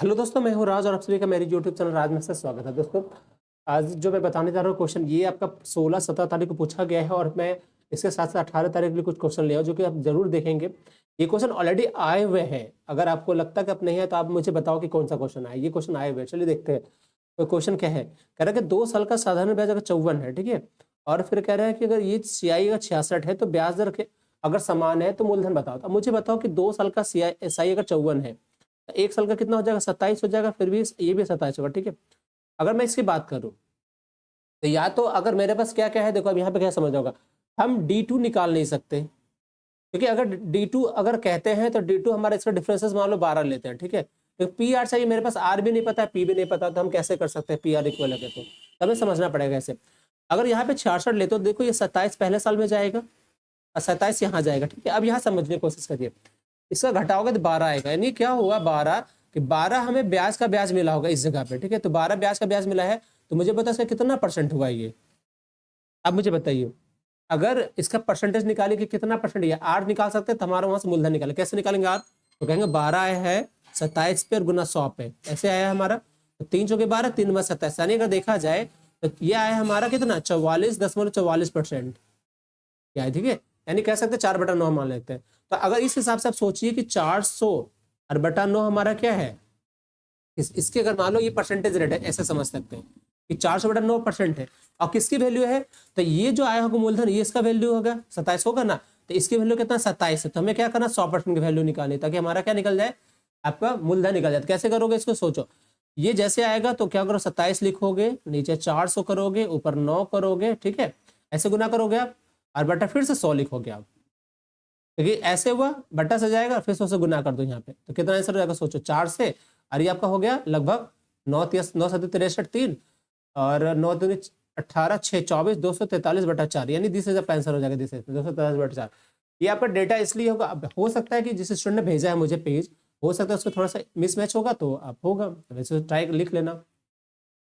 Hello दोस्तों, मैं हूँ राज और आप सभी का मेरी यूट्यूब चैनल राज में से स्वागत है। दोस्तों, आज जो मैं बताने जा रहा हूँ क्वेश्चन, ये आपका 16-17 तारीख को पूछा गया है और मैं इसके साथ साथ 18 तारीख के लिए कुछ क्वेश्चन ले आया जो कि आप जरूर देखेंगे। ये क्वेश्चन ऑलरेडी आए हुए हैं। अगर आपको लगता है कि अब नहीं है तो आप मुझे बताओ कि कौन सा क्वेश्चन आया। ये क्वेश्चन आए हुए हैं, चलिए देखते हैं। तो क्वेश्चन क्या है, कह रहा है कि 2 साल का साधारण ब्याज अगर 54 है, ठीक है, और फिर कह रहा है कि अगर ये सीआई अगर 66 है तो ब्याज दर के अगर समान है तो मूलधन बताओ। तो मुझे बताओ कि 2 साल का सीआई अगर 54 है, एक साल का कितना हो जाएगा, 27 हो जाएगा। फिर भी ये भी 27 होगा, ठीक है। अगर मैं इसकी बात करूं तो या तो अगर मेरे पास क्या क्या है, देखो अब यहाँ पे क्या समझ होगा, हम D2 निकाल नहीं सकते, क्योंकि अगर D2 अगर कहते हैं तो D2 हमारा इसका डिफरेंसेस मान लो 12 लेते हैं, ठीक है। तो पी आर चाहिए, मेरे पास आर भी नहीं पता है, पी भी नहीं पता, तो हम कैसे कर सकते हैं पी आर इक्वल है तो हमें समझना पड़ेगा ऐसे। अगर यहाँ पे 66 लेते हो, देखो ये 27 पहले साल में जाएगा और 27 यहाँ जाएगा, ठीक है। अब यहाँ समझने की कोशिश करिए, इसका घटाओगे तो 12 आएगा, यानी क्या हुआ 12 कि 12 हमें ब्याज का ब्याज मिला होगा इस जगह पे, ठीक है। तो 12 ब्याज का ब्याज मिला है, तो मुझे पता इसका कितना परसेंट हुआ ये। अब मुझे बताइए, अगर इसका परसेंटेज निकाले कि कितना परसेंट, ये 8 निकाल सकते हैं तो हमारा वहां से मूलधन निकाले, कैसे निकालेंगे 8, तो कहेंगे 12 आया है 27 पे और गुना 100 पे, ऐसे आया हमारा। तो 3 चौके 12, 3 में 27, यानी अगर देखा जाए तो ये आया हमारा कितना 44.44%, क्या है, ठीक है। यानी कह सकते हैं 4/9 मान लेते हैं। तो अगर इस हिसाब से आप सोचिए कि 400 और बटा 9 हमारा क्या है, इसके अगर मान लो ये परसेंटेज रेट है, ऐसे समझ सकते हैं कि 400/9% है। और किसकी वैल्यू है, तो ये जो आया होगा मूलधन, ये इसका वैल्यू होगा 27 होगा ना, तो इसकी वैल्यू कितना 27 है। तो हमें क्या करना, 100% की वैल्यू निकालनी, ताकि हमारा क्या निकल जाए, आपका मूलधन निकल जाए। तो कैसे करोगे इसको सोचो, ये जैसे आएगा तो क्या करो, 27 लिखोगे, नीचे 400 करोगे, ऊपर 9 करोगे, ठीक है, ऐसे गुना करोगे आप, और बटा फिर से 100 लिखोगे आप, क्योंकि ऐसे हुआ बट्टा से जाएगा, फिर 100 से गुना कर दो यहाँ पे, तो कितना आंसर हो जाएगा सोचो, 4 से, और ये आपका हो गया लगभग 9 3 और 9 18 6 24 243/4, यानी 20,000 का आंसर हो जाएगा, 243/4। ये आपका डेटा इसलिए होगा, अब हो सकता है कि जिस स्टूडेंट ने भेजा है मुझे पेज, हो सकता है उसको थोड़ा सा मिसमैच होगा, तो आप होगा, वैसे ट्राई लिख लेना।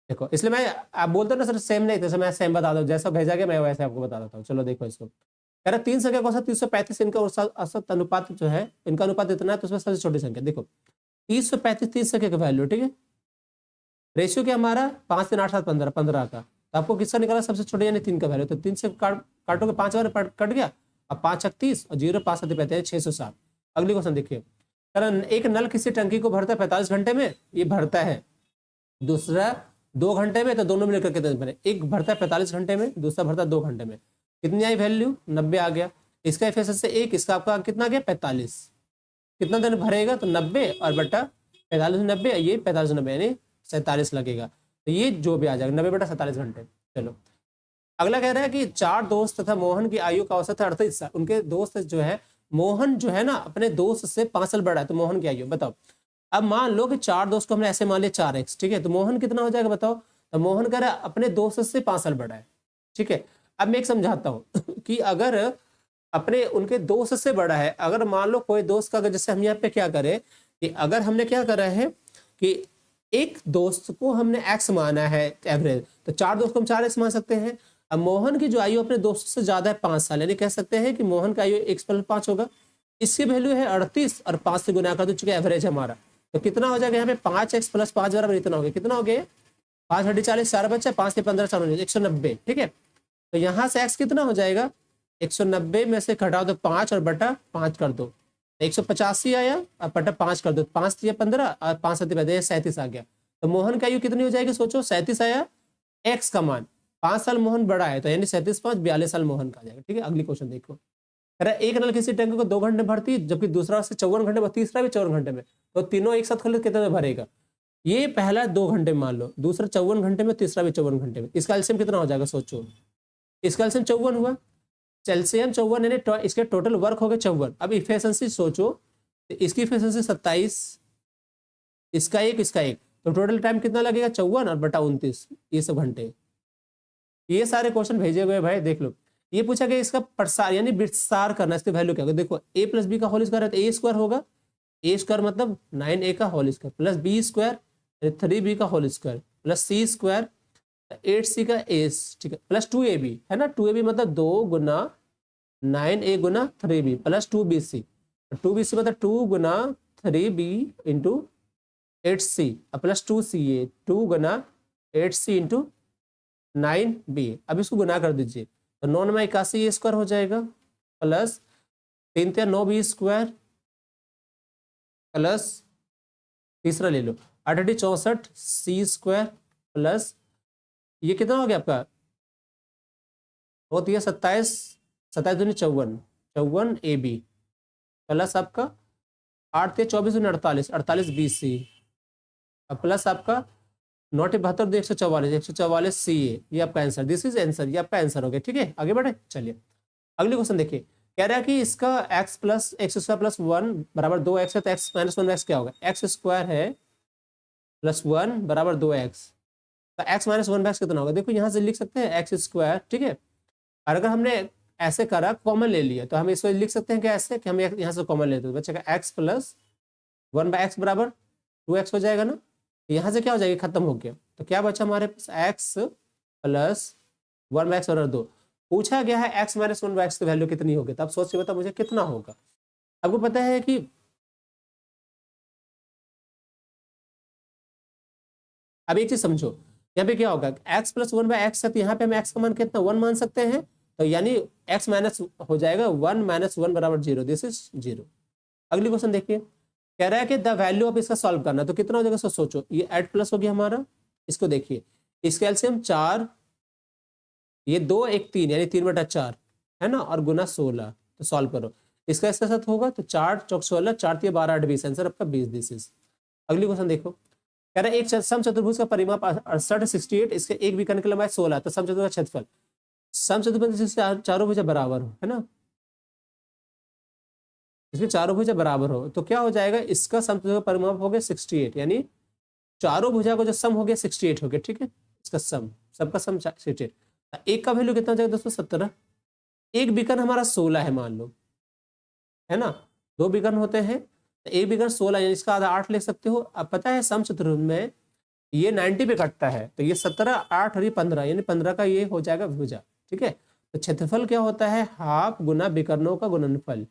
देखो इसलिए मैं, आप बोलते हो ना सर सेम नहीं, तो मैं सेम बता दूं, जैसा भेजा गया मैं वैसे आपको बता देता हूँ। चलो देखो इसको, कह रहा 3 संख्या का औसत 335, इनका औसत अनुपात जो है, इनका अनुपात इतना है, तो उसमें सबसे छोटी संख्या देखो 335, 30 संख्या का वैल्यू, ठीक है। रेशियो क्या हमारा 5 3 8 7 15 15 का, तो आपको किसका निकाला सबसे छोटे, यानी 3 का वैल्यू, तो 3 से काटोगे 5 बार कट गया, अब 5 30 और 0 5 7 पैंतीस 607। अगली क्वेश्चन देखिए, कारण एक नल किसी टंकी को भरता है 45 घंटे में, ये भरता है, दूसरा 2 घंटे में, तो दोनों मिलकर कितने बने, एक भरता है 45 घंटे में, दूसरा भरता है 2 घंटे में, कितनी आई वैल्यू 90 आ गया। इसका एफिशिएंसी एक, इसका आपका कितना गया 45, कितना दिन भरेगा, तो 90 और बटा 45 90, ये 45 90 यानी 47 लगेगा, तो ये जो भी आ जाएगा 90/47 घंटे। चलो अगला कह रहा है कि 4 दोस्त तथा मोहन की आयु का औसत है 38 साल। उनके दोस्त जो है, मोहन जो है ना अपने दोस्त से 5 साल बड़ा है, तो मोहन की आयु बताओ। अब मान लो कि 4 दोस्त को हमने ऐसे मान लिया 4x, ठीक है, तो मोहन कितना हो जाएगा बताओ। तो मोहन कह रहा है अपने दोस्त से 5 साल बड़ा है, ठीक है। अब मैं एक समझाता हूँ कि अगर अपने उनके दोस्त से बड़ा है, अगर मान लो कोई दोस्त का, अगर जैसे हम यहाँ पे क्या करें कि अगर हमने क्या करा है कि एक दोस्त को हमने x माना है एवरेज, तो 4 दोस्त को हम 4x मान सकते हैं। अब मोहन की जो आयु अपने दोस्तों से ज्यादा है 5 साल, यानी कह सकते हैं कि मोहन का आयु x+5 होगा। इसकी वैल्यू है 38 और 5 से गुना कर दो, चूंकि एवरेज है हमारा, तो कितना हो जाएगा यहाँ पे 5x + 5 बराबर इतना हो गया, कितना हो गया 5 × 40 4 बच्चा, 5 से 15 4 190, ठीक है। तो यहाँ से x कितना हो जाएगा, 190 में से घटाओ तो 5 और बटा 5 कर दो, 185 आया, और बटा 5 कर दो, 5 3 15 और 5 7 37 आ गया। तो मोहन का आयु कितनी हो जाएगी सोचो, 37 आया, x का मान 5 साल मोहन बड़ा है, तो यानी 37 5 42 साल मोहन का आ जाएगा, ठीक है। अगली क्वेश्चन देखो, अरे एक नल किसी टैंक को 2 घंटे में भरती है, जबकि दूसरा से 54 घंटे में, तीसरा भी 54 घंटे में, तो तीनों एक साथ खोले कितने में भरेगा। ये पहला 2 घंटे में मान लो, दूसरा 54 घंटे में, तीसरा भी 54 घंटे में, इसका एलसीएम कितना हो जाएगा सोचो, इसका एलसीएम 54 हुआ, एलसीएम 54 यानी इसके टोटल वर्क हो गए 54। अब इफिशिएंसी सोचो, तो इसकी इफिशिएंसी 27, इसका एक, तो टोटल टाइम कितना लगेगा 54 और बटा 29, ये सब घंटे। ये सारे क्वेश्चन भेजे हुए भाई देख लो। ये पूछा गया इसका प्रसार यानी विस्तार करना, इसकी वैल्यू क्या होगा, देखो a + b का होल स्क्वायर है तो a² होगा, a² मतलब 9a का whole square plus b² 3b का whole square plus c² 8c का एस, ठीक है, प्लस 2ab है ना, 2ab मतलब 2 गुना 9a गुना 3b प्लस 2bc, 2bc मतलब 2 गुना 3b into 8c plus 2ca, 2 गुना 8c इंटू 9b। अब इसको गुना कर दीजिए तो 9 में 81 स्क्वायर हो जाएगा प्लस 3 3 9b स्क्वायर प्लस तीसरा ले लो 8 8 64 c स्क्वायर प्लस ये कितना हो गया आपका होती है 27 27 दूनी 54 54 ab प्लस आपका 8 3 24 दूनी 48 48 bc प्लस आपका 9 72 दो 144 सी ए। ये आपका आंसर, दिस इज आंसर, ये आपका आंसर हो गया। ठीक है, आगे बढ़े। चलिए अगले क्वेश्चन देखिए, कह रहा है कि इसका x plus x square plus 1 बराबर 2x है, तो x माइनस 1x क्या होगा? एक्स स्क्वायर है प्लस 1 बराबर 2x, तो x माइनस 1x कितना होगा? देखो यहाँ से लिख सकते हैं एक्स स्क्वायर। ठीक है, और अगर हमने ऐसे करा कॉमन ले लिया तो हम इसको लिख सकते हैं कि ऐसे कि हम यहाँ से कॉमन लेते हैं, बच्चे का x प्लस 1/x बराबर 2x हो जाएगा ना। यहाँ से क्या हो जाएगा, खत्म हो गया। तो क्या बचा हमारे पास x प्लस 1/x बराबर 2। पूछा गया है x माइनस 1/x की वैल्यू कितनी होगी, तो आप सोच के बताओ मुझे कितना होगा। आपको पता है कि अब एक चीज समझो, यहाँ पे क्या होगा, x प्लस 1/x है, तो यहाँ पे हम x का मान कितना 1 मान सकते हैं, तो यानी x माइनस हो जाएगा 1 माइनस 1 बराबर 0, दिस इज 0। अगली क्वेश्चन देखिए, कह रहा है कि द वैल्यू ऑफ इसका सॉल्व करना, तो कितना हो जाएगा सो सोचो। ये 8 प्लस हो गया हमारा, इसको देखिए, इसका एलसीएम 4, ये 2 1 3 यानी 3/4 है ना, और गुना 16, तो सॉल्व करो। इसका इसके साथ होगा तो 4 चौक 16, 4 3 12 8 20, आंसर आपका 20, दिस इज। अगली क्वेश्चन देखो, कह रहा है एक समचतुर्भुज का परिमाप 68 68, इसके एक विकर्ण की लंबाई 16, तो समचतुर्भुज का क्षेत्रफल, समचतुर्भुज जिससे चारों भुजा बराबर हो, है ना, इसके चारों भुजा बराबर हो, तो क्या हो जाएगा, इसका समचतुर्भुज का परिमाप हो गया 68, यानी चारों भुजा को जो सम हो गया 68 हो गया। ठीक है, इसका सम, सबका सम 68। एक का वैल्यू कितना हो जाएगा दोस्तों 17। एक विकर्ण हमारा 16 है मान लो, है ना, 2 विकर्ण होते हैं, तो एक विकर्ण 16 यानी इसका आधा 8 ले सकते हो। अब पता है समचतुर्भुज में ये 90 पे कटता है, तो ये 17 8 और ये 15 यानी 15 का ये हो जाएगा भुजा। ठीक है, तो क्षेत्रफल क्या होता है, हाफ गुना विकर्णों का गुणनफल।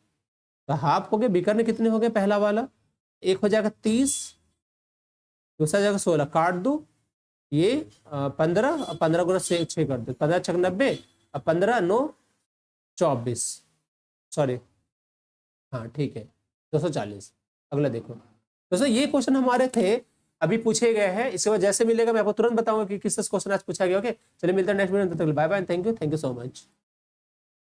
तो हाफ हो गए, विकर्ण कितने हो गए, पहला वाला एक हो जाएगा 30, दूसरा जाएगा 16, काट दो, ये 15 और 15 गुना 6 कर दो, 15 6 90 और 15 9 24, सॉरी हाँ ठीक है 240। अगला देखो दोस्तों, ये क्वेश्चन हमारे थे अभी पूछे गए हैं, इसके बाद जैसे मिलेगा मैं आपको तुरंत बताऊंगा कि किस क्वेश्चन आज पूछा गया। ओके, चलिए मिलते हैं नेक्स्ट वीडियो में, तब तक bye bye, thank you so much.